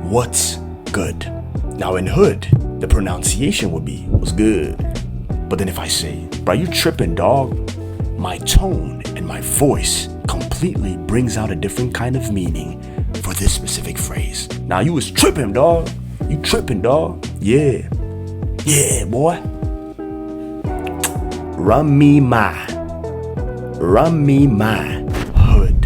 what's good. Now in hood, the pronunciation would be, what's good. But then if I say, bro, you tripping, dog? My tone and my voice completely brings out a different kind of meaning for this specific phrase. Now you was tripping, dog. You tripping, dog. Yeah. Yeah, boy. Run me my hood.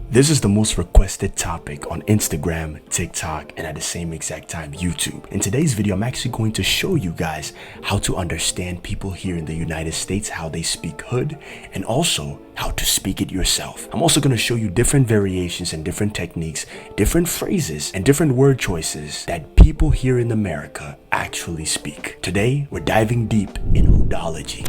This is the most requested topic on Instagram, TikTok, and at the same exact time, YouTube. In today's video, I'm actually going to show you guys how to understand people here in the United States, how they speak hood, and also how to speak it yourself. I'm also going to show you different variations and different techniques, different phrases, and different word choices that people here in America actually speak. Today, we're diving deep in Hoodology.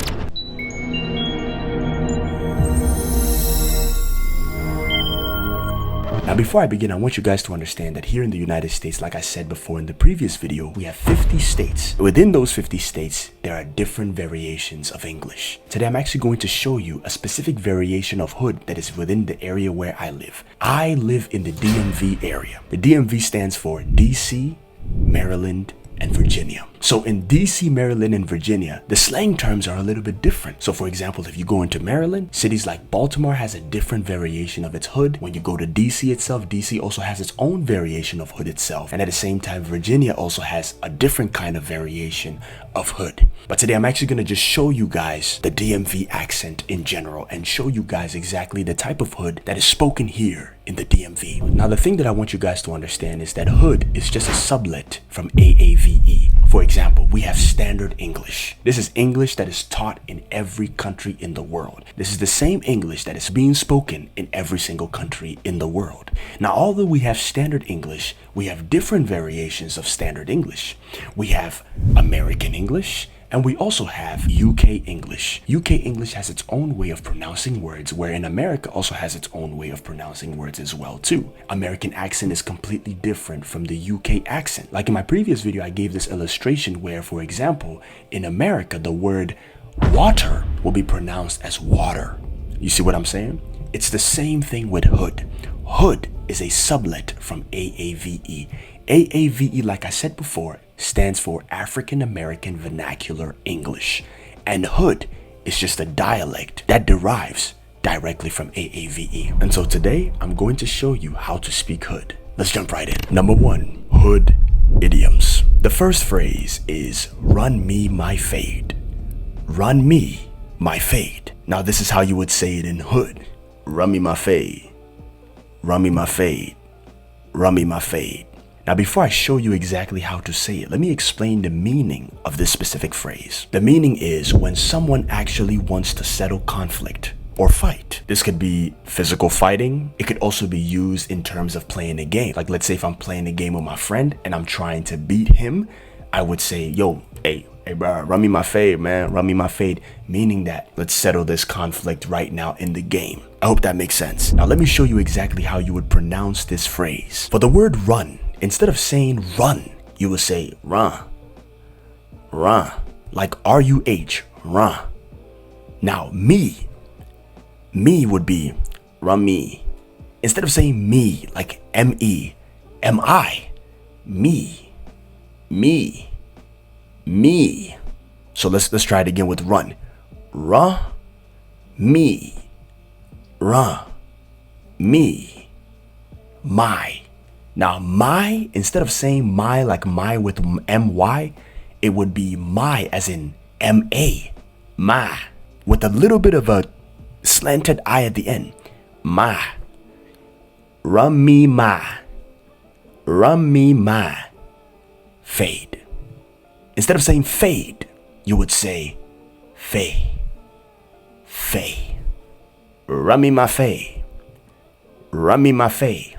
Now before I begin, I want you guys to understand that here in the United States, like I said before in the previous video, we have 50 states. Within those 50 states, there are different variations of English. Today, I'm actually going to show you a specific variation of hood that is within the area where I live. I live in the DMV area. The DMV stands for DC, Maryland, and Virginia. So in DC, Maryland, and Virginia, the slang terms are a little bit different. So for example, if you go into Maryland, cities like Baltimore has a different variation of its hood. When you go to DC itself, DC also has its own variation of hood itself. And at the same time, Virginia also has a different kind of variation of hood. But today I'm actually going to just show you guys the DMV accent in general and show you guys exactly the type of hood that is spoken here in the DMV. Now the thing that I want you guys to understand is that hood is just a sublet from AAVE. For example, we have standard English. This is English that is taught in every country in the world. This is the same English that is being spoken in every single country in the world. Now, although we have standard English, we have different variations of standard English. We have American English, and we also have UK English. UK English has its own way of pronouncing words, wherein America also has its own way of pronouncing words as well too. American accent is completely different from the UK accent. Like in my previous video, I gave this illustration where, for example, in America, the word water will be pronounced as water. You see what I'm saying? It's the same thing with hood. Hood is a sublet from AAVE. AAVE, like I said before, stands for African American Vernacular English. And hood is just a dialect that derives directly from AAVE. And so today, I'm going to show you how to speak hood. Let's jump right in. Number 1, hood idioms. The first phrase is run me my fade. Run me my fade. Now this is how you would say it in hood. Run me my fade. Run me my fade. Run me my fade. Now, before I show you exactly how to say it, let me explain the meaning of this specific phrase. The meaning is when someone actually wants to settle conflict or fight. This could be physical fighting. It could also be used in terms of playing a game. Like, let's say if I'm playing a game with my friend and I'm trying to beat him, I would say, yo, hey, bro, run me my fade, man. Run me my fade. Meaning that let's settle this conflict right now in the game. I hope that makes sense. Now, let me show you exactly how you would pronounce this phrase. For the word run, instead of saying run, you will say run, run, like R-U-H, run. Now, me would be run me. Instead of saying me, like M-E, M-I, me. So let's try it again with run. Run, me, run, me, my. Now, my, instead of saying my like my with M-Y, it would be my as in M-A, my, with a little bit of a slanted I at the end. My. Run me my. Run me my. Fade. Instead of saying fade, you would say fade. Fade. Run me my fade. Run me my fade.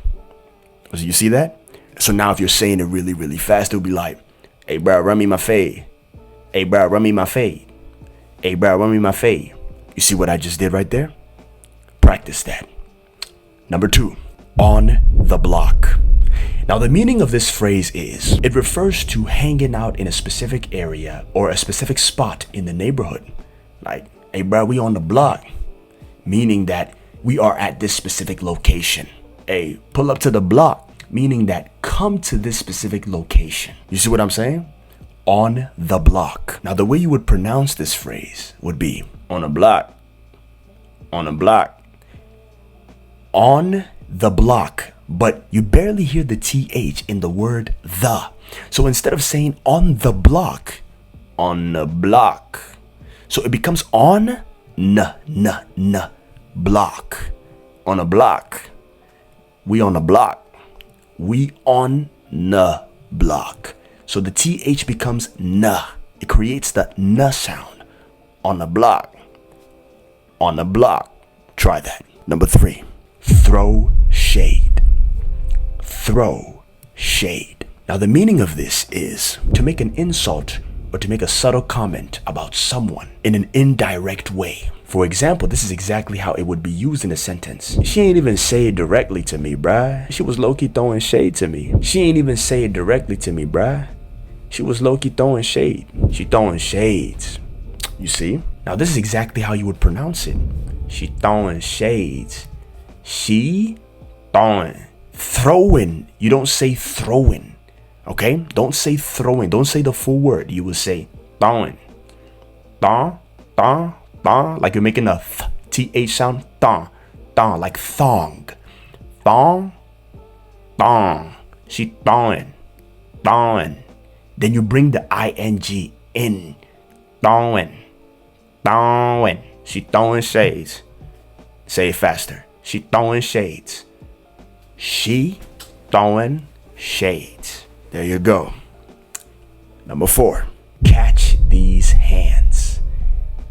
So you see that? So now if you're saying it really, really fast, it'll be like, hey, bro, run me my fade. Hey, bro, run me my fade. Hey, bro, run me my fade. You see what I just did right there? Practice that. Number 2, on the block. Now, the meaning of this phrase is, it refers to hanging out in a specific area or a specific spot in the neighborhood. Like, hey, bro, we on the block. Meaning that we are at this specific location. Hey, pull up to the block. meaning that come to this specific location. You see what I'm saying? On the block. Now, the way you would pronounce this phrase would be on a block, on a block, on the block. But you barely hear the TH in the word the. So instead of saying on the block, on the block. So it becomes on, block. On a block. We on a block. We on the block. So the TH becomes n. It creates the n sound. On a block. On a block. Try that. Number 3. Throw shade. Throw shade. Now the meaning of this is to make an insult or to make a subtle comment about someone in an indirect way. For example, this is exactly how it would be used in a sentence. She ain't even say it directly to me, bruh. She was low-key throwing shade to me. She ain't even say it directly to me, bruh. She was low-key throwing shade. She throwing shades. You see? Now this is exactly how you would pronounce it. She throwing shades. She throwing. Throwing. You don't say throwing. Okay? Don't say throwing. Don't say the full word. You will say throwing. Thong, thong, thong. Like you're making a th sound. Thong, thong. Like thong. Thong, thong. She throwing. Throwing. Then you bring the ing in. Throwing. Throwing. She throwing shades. Say it faster. She throwing shades. She throwing shades. There you go. Number 4. Catch these hands.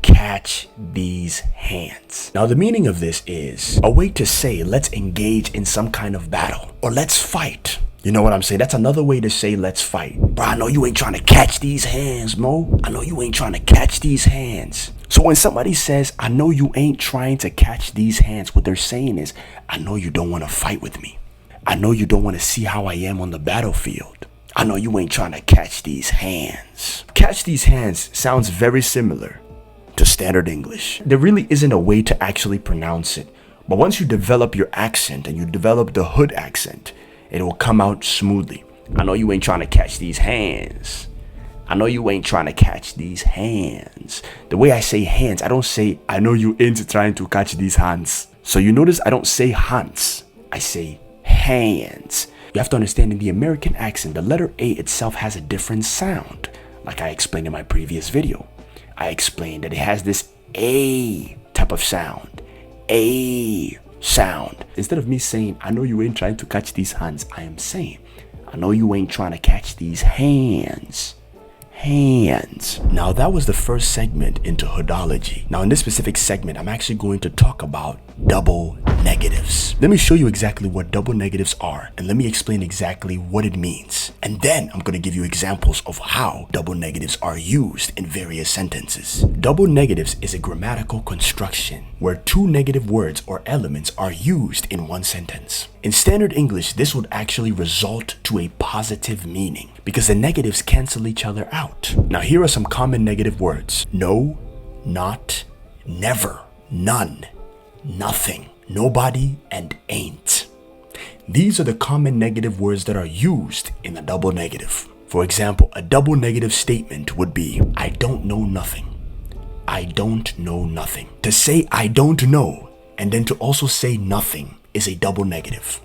Catch these hands. Now the meaning of this is a way to say let's engage in some kind of battle or let's fight. You know what I'm saying? That's another way to say let's fight. Bro, I know you ain't trying to catch these hands, Mo. I know you ain't trying to catch these hands. So when somebody says, I know you ain't trying to catch these hands, what they're saying is, I know you don't want to fight with me. I know you don't want to see how I am on the battlefield. I know you ain't trying to catch these hands. Catch these hands sounds very similar to standard English. There really isn't a way to actually pronounce it. But once you develop your accent and you develop the hood accent, it will come out smoothly. I know you ain't trying to catch these hands. I know you ain't trying to catch these hands. The way I say hands, I don't say, I know you ain't trying to catch these hands. So you notice I don't say hands. I say hands. You have to understand in the American accent, the letter A itself has a different sound. Like I explained in my previous video. I explained that it has this A type of sound. A sound. Instead of me saying, I know you ain't trying to catch these hands, I am saying, I know you ain't trying to catch these hands. Hands. Now that was the first segment into Hoodology. Now in this specific segment, I'm actually going to talk about double negatives. Let me show you exactly what double negatives are and let me explain exactly what it means. And then I'm going to give you examples of how double negatives are used in various sentences. Double negatives is a grammatical construction where 2 negative words or elements are used in one sentence. In standard English, this would actually result to a positive meaning because the negatives cancel each other out. Now here are some common negative words. No, not, never, none, nothing, nobody, and ain't. These are the common negative words that are used in a double negative. For example, a double negative statement would be, I don't know nothing. I don't know nothing. To say I don't know and then to also say nothing is a double negative.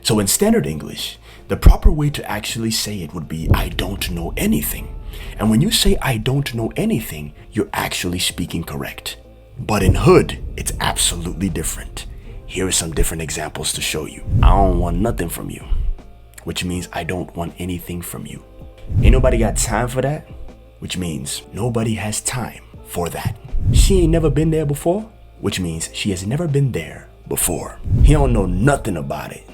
So in standard English, the proper way to actually say it would be I don't know anything. And when you say I don't know anything, you're actually speaking correct. But in Hood, it's absolutely different. Here are some different examples to show you. I don't want nothing from you, which means I don't want anything from you. Ain't nobody got time for that, which means nobody has time for that. She ain't never been there before, which means she has never been there before. He don't know nothing about it,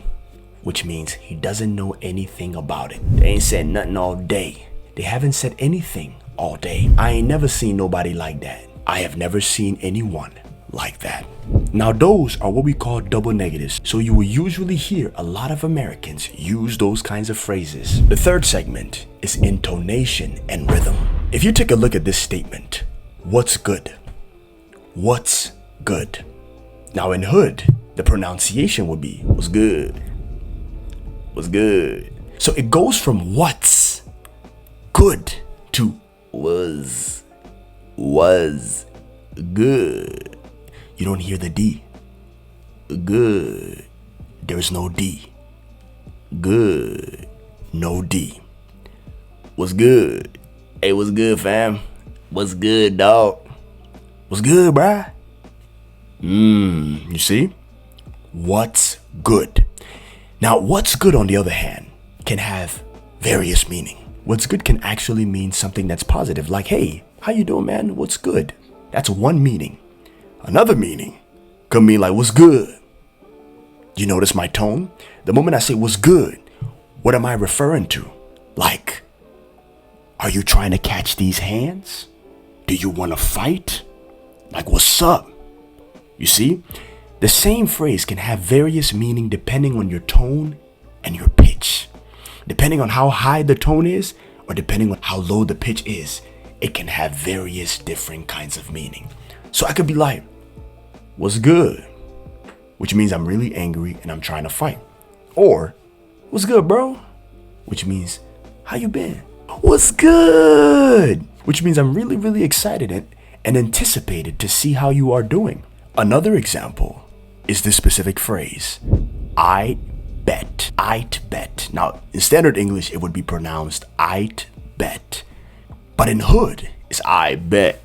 which means he doesn't know anything about it. They ain't said nothing all day. They haven't said anything all day. I ain't never seen nobody like that. I have never seen anyone like that. Now those are what we call double negatives. So you will usually hear a lot of Americans use those kinds of phrases. The third segment is intonation and rhythm. If you take a look at this statement, what's good? What's good? Now in Hood, the pronunciation would be, what's good? What's good? So it goes from what's good to was good. You don't hear the D. Good. There's no D. Good. No D. What's good? Hey, what's good, fam? What's good, dog? What's good, bruh? You see? What's good? Now, what's good, on the other hand, can have various meaning. What's good can actually mean something that's positive, like, hey, how you doing, man? What's good? That's one meaning. Another meaning could mean like, what's good? You notice my tone? The moment I say what's good, what am I referring to? Like, are you trying to catch these hands? Do you want to fight? Like, what's up? You see? The same phrase can have various meaning depending on your tone and your pitch. Depending on how high the tone is, or depending on how low the pitch is, it can have various different kinds of meaning. So I could be like, what's good? Which means I'm really angry and I'm trying to fight. Or, what's good, bro? Which means, how you been? What's good? Which means I'm really, really excited and anticipated to see how you are doing. Another example is this specific phrase, I bet. I'd bet. Now, in standard English, it would be pronounced I'd bet. But in Hood, it's I bet.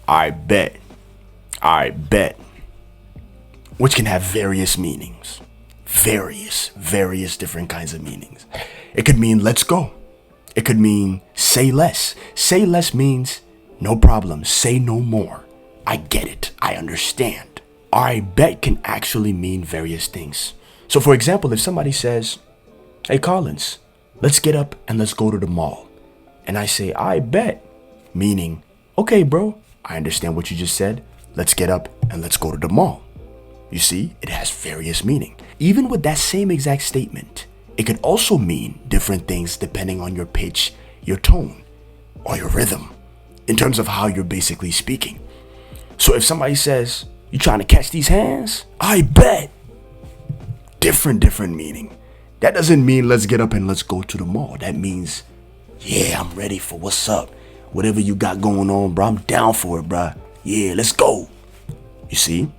I bet. I bet. Which can have various meanings. Various different kinds of meanings. It could mean let's go. It could mean say less. Say less means no problem. Say no more. I get it. I understand. I bet can actually mean various things. So for example, if somebody says, hey Collins, let's get up and let's go to the mall. And I say, I bet, meaning, okay bro, I understand what you just said. Let's get up and let's go to the mall. You see, it has various meaning. Even with that same exact statement, it could also mean different things depending on your pitch, your tone, or your rhythm, in terms of how you're basically speaking. So if somebody says, you trying to catch these hands? I bet. Different meaning. That doesn't mean let's get up and let's go to the mall. That means, yeah, I'm ready for what's up. Whatever you got going on, bro, I'm down for it, bro. Yeah, let's go. You see?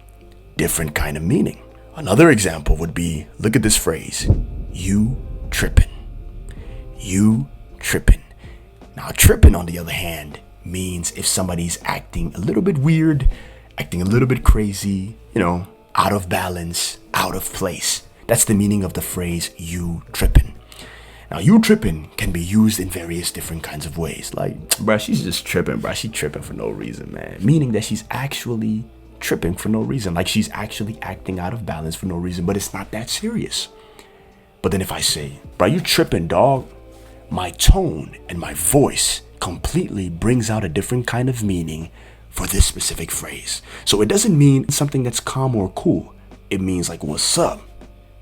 Different kind of meaning. Another example would be, look at this phrase, you tripping. You tripping. Now, tripping, on the other hand, means if somebody's acting a little bit weird, acting a little bit crazy, out of balance, out of place. That's the meaning of the phrase, you tripping. Now, you tripping can be used in various different kinds of ways. Like, bruh, she's just tripping, bruh. She tripping for no reason, man. Meaning that she's actually tripping for no reason. Like, she's actually acting out of balance for no reason, but it's not that serious. But then if I say, bruh, you tripping, dog, my tone and my voice completely brings out a different kind of meaning for this specific phrase. So it doesn't mean something that's calm or cool. It means like, what's up?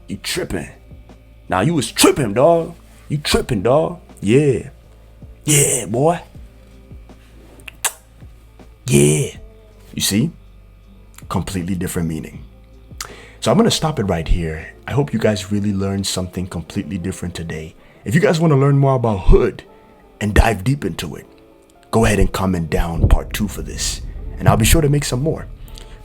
You tripping. Now you was tripping, dog. You tripping, dog. Yeah. Yeah, boy. Yeah. You see? Completely different meaning. So I'm going to stop it right here. I hope you guys really learned something completely different today. If you guys want to learn more about Hood and dive deep into it, go ahead and comment down part 2 for this, and I'll be sure to make some more.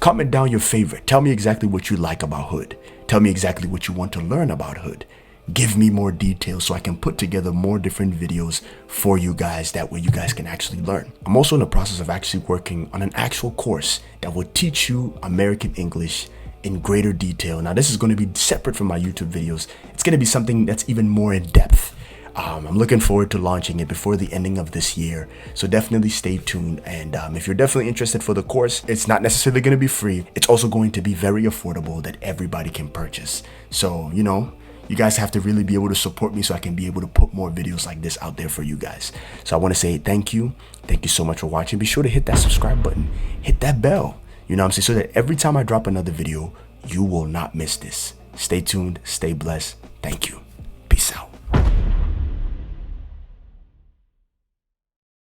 Comment down your favorite. Tell me exactly what you like about Hood. Tell me exactly what you want to learn about Hood. Give me more details so I can put together more different videos for you guys. That way you guys can actually learn. I'm also in the process of actually working on an actual course that will teach you American English in greater detail. Now, this is going to be separate from my YouTube videos. It's going to be something that's even more in depth. I'm looking forward to launching it before the ending of this year. So definitely stay tuned. And if you're definitely interested for the course, it's not necessarily going to be free. It's also going to be very affordable that everybody can purchase. So, you guys have to really be able to support me so I can be able to put more videos like this out there for you guys. So I want to say thank you. Thank you so much for watching. Be sure to hit that subscribe button. Hit that bell. You know what I'm saying? So that every time I drop another video, you will not miss this. Stay tuned. Stay blessed. Thank you.